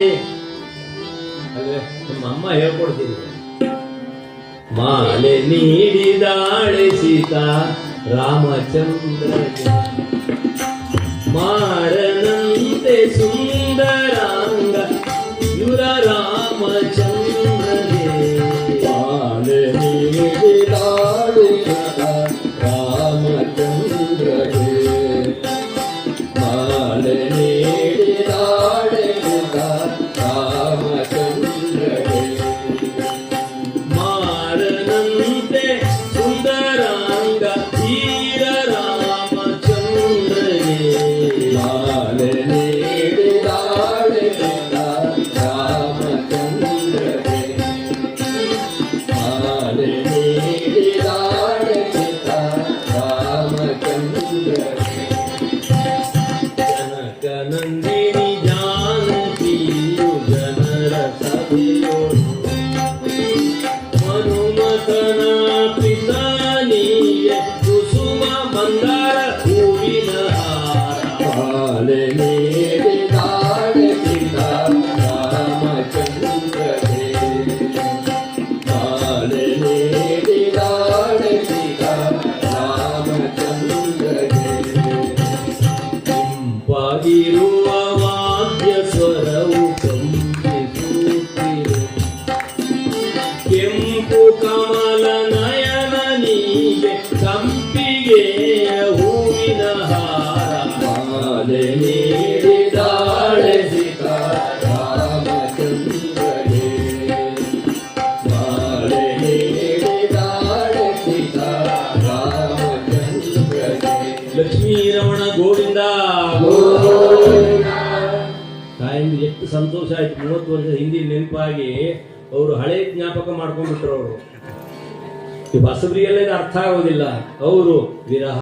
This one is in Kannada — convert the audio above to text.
ಅಲ್ವೇ ನಮ್ಮ ಅಮ್ಮ ಹೇಳ್ಕೊಡ್ತಿದ್ರು. ಮಾಲೆ ನೀಡಿದಾಳೆ ಸೀತಾ ರಾಮಚಂದ್ರಗೆ, ಮಾರನಂತೆ ಸುಂದರಾಂಗ ಯುರ ರಾಮಚಂದ್ರಗೆ. ಮಾಲೆ ನೀಡಿದಾಳೆ ರಾಮಚಂದ್ರಗೆ, ಮಾಲೆ ನೀಡಿದಾಳೆ ರಾಮಚಂದ್ರಗೆ. ಮಾರನಂತೆ ಸುಂದರಾಂಗ ಧೀರ ರಾಮಚಂದ್ರಗೆ, ಮಾಲೆ ನೀಡಿದಾಳೆ ರಾಮಚಂದ್ರಗೆ, ಮಾಲೆ ನೀಡಿದಾಳೆ ರಾಮಚಂದ್ರಗೆ. ಜನಕನಂದಿನಿ ಜಾನಕಿಯು ಜನರ ಸಭೆಯೋಳು, ಮನುಮತನ ಪಿತಾನಿಯೇ ಕುಸುಮ ಮಂದಾರ ಹೂವಿನ ಹಾರ. ಮಾಲೆ ನೀಡಿದಾಳೆ ಸೀತಾ ರಾಮಚಂದ್ರಗೆ, ಮಾಲೆ ನೀಡಿದಾಳೆ ಸೀತಾ ರಾಮಚಂದ್ರಗೆ. ಇಂಪಾಗಿರುವ ವಾದ್ಯ ಸ್ವರವು ಕಂಪಿಸುತ್ತಿದೆ, ಕೆಂಪು ಕಮಲ ನಯನ ನೀಗೆ ಕಂಪಿಗೆಯ ಹೂವಿನ ಹಾರ. ಮಾಲೆ ನೀಡಿದಾಳೆ ಸೀತಾ ರಾಮಚಂದ್ರಗೆ, ಮಾಲೆ ನೀಡಿದಾಳೆ ಸೀತಾ ರಾಮಚಂದ್ರಗೆ. ಲಕ್ಷ್ಮೀ ರಮಣ ಗೋವಿಂದ. ತಾಯಿಂದ ಎಷ್ಟು ಸಂತೋಷ ಆಯ್ತು. 30 ವರ್ಷದ ಹಿಂದಿನ ನೆನಪಾಗಿ ಅವರು ಹಳೆ ಜ್ಞಾಪಕ ಮಾಡ್ಕೊಂಡ್ಬಿಟ್ರು. ಅವರು ಹೊಸಬರಿಗೆಲ್ಲ ಇದು ಅರ್ಥ ಆಗೋದಿಲ್ಲ. ಅವರು ವಿರಹ